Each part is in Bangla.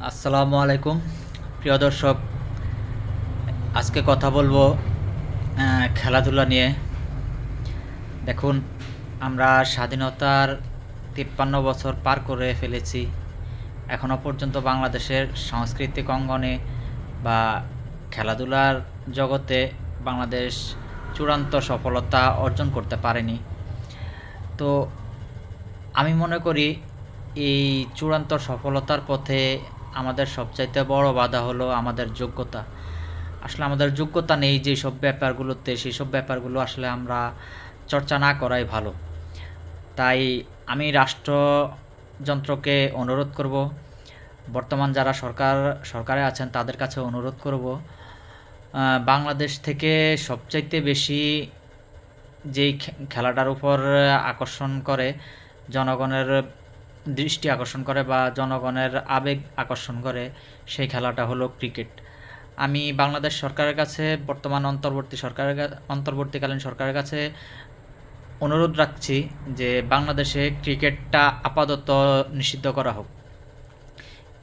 আসসালামু আলাইকুম প্রিয় দর্শক। আজকে কথা বলবো খেলাধুলা নিয়ে। দেখুন, আমরা স্বাধীনতার ৫৩ বছর পার করে ফেলেছি। এখনও পর্যন্ত বাংলাদেশের সাংস্কৃতিক অঙ্গনে বা খেলাধুলার জগতে বাংলাদেশ চূড়ান্ত সফলতা অর্জন করতে পারেনি। তো আমি মনে করি এই চূড়ান্ত সফলতার পথে আমাদের সবচাইতে বড় বাধা হলো আমাদের যোগ্যতা। আসলে আমাদের যোগ্যতা নেই যেসব ব্যাপারগুলোতে, সেসব ব্যাপারগুলো আসলে আমরা চর্চা না করাই ভালো। তাই আমি রাষ্ট্রযন্ত্রকে অনুরোধ করব, বর্তমান যারা সরকারে আছেন তাদের কাছে অনুরোধ করব, বাংলাদেশ থেকে সবচাইতে বেশি যেই খেলাটার উপর আকর্ষণ করে, জনগণের দৃষ্টি আকর্ষণ করে বা জনগণের আবেগ আকর্ষণ করে, সেই খেলাটা হলো ক্রিকেট। আমি বাংলাদেশ সরকারের কাছে, বর্তমান অন্তর্বর্তীকালীন সরকারের কাছে অনুরোধ রাখছি যে বাংলাদেশে ক্রিকেটটা আপাতত নিষিদ্ধ করা হোক।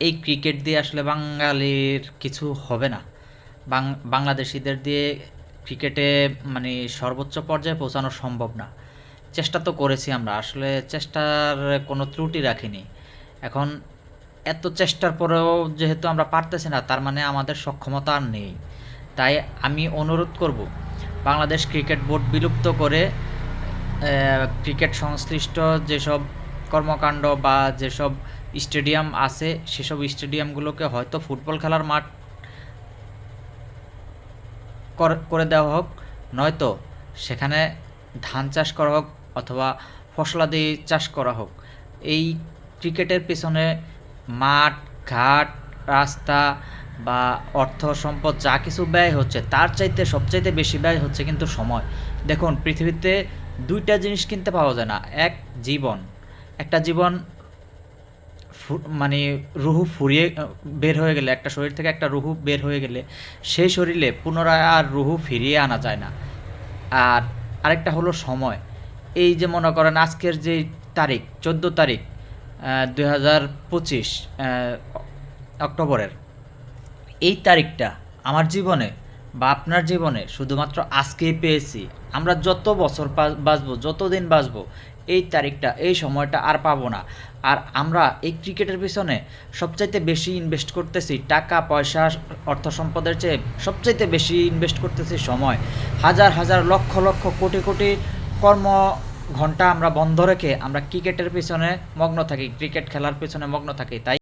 এই ক্রিকেট দিয়ে আসলে বাঙালির কিছু হবে না। বাংলাদেশিদের দিয়ে ক্রিকেটে মানে সর্বোচ্চ পর্যায়ে পৌঁছানো সম্ভব না। চেষ্টা তো করেছি আমরা, আসলে চেষ্টার কোনো ত্রুটি রাখিনি। এখন এত চেষ্টার পরেও যেহেতু আমরা পারতেছি না, তার মানে আমাদের সক্ষমতা আর নেই। তাই আমি অনুরোধ করব, বাংলাদেশ ক্রিকেট বোর্ড বিলুপ্ত করে ক্রিকেট সংশ্লিষ্ট যেসব কর্মকাণ্ড বা যেসব স্টেডিয়াম আছে, সেসব স্টেডিয়ামগুলোকে হয়তো ফুটবল খেলার মাঠ করে দেওয়া হোক, নয়তো সেখানে ধান চাষ করা হোক অথবা ফসলাদি চাষ করা হোক। এই ক্রিকেটের পেছনে মাঠ, ঘাট, রাস্তা বা অর্থ সম্পদ যা কিছু ব্যয় হচ্ছে, তার চাইতে সবচাইতে বেশি ব্যয় হচ্ছে কিন্তু সময়। দেখুন, পৃথিবীতে দুইটা জিনিস কিনতে পাওয়া যায় না। এক, জীবন। একটা জীবন মানে রুহু ফুরিয়ে বের হয়ে গেলে, একটা শরীর থেকে একটা রুহু বের হয়ে গেলে সেই শরীরে পুনরায় আর রুহু ফিরিয়ে আনা যায় না। আর আরেকটা হলো সময়। এই যে মনে করেন আজকের যে তারিখ 14 তারিখ 2025 অক্টোবরের, এই তারিখটা আমার জীবনে বা আপনার জীবনে শুধুমাত্র আজকেই পেয়েছি। আমরা যত বছর বাঁচবো, যত দিন বাঁচবো, এই তারিখটা, এই সময়টা আর পাবো না। আর আমরা এই ক্রিকেটের পিছনে সবচাইতে বেশি ইনভেস্ট করতেছি টাকা পয়সা, অর্থ সম্পদের চেয়ে সবচাইতে বেশি ইনভেস্ট করতেছি সময়। হাজার হাজার লক্ষ লক্ষ কোটি কোটি কর্ম ঘন্টা আমরা বন্ধ রেখে আমরা ক্রিকেটের পিছনে মগ্ন থাকি, ক্রিকেট খেলার পিছনে মগ্ন থাকি। তাই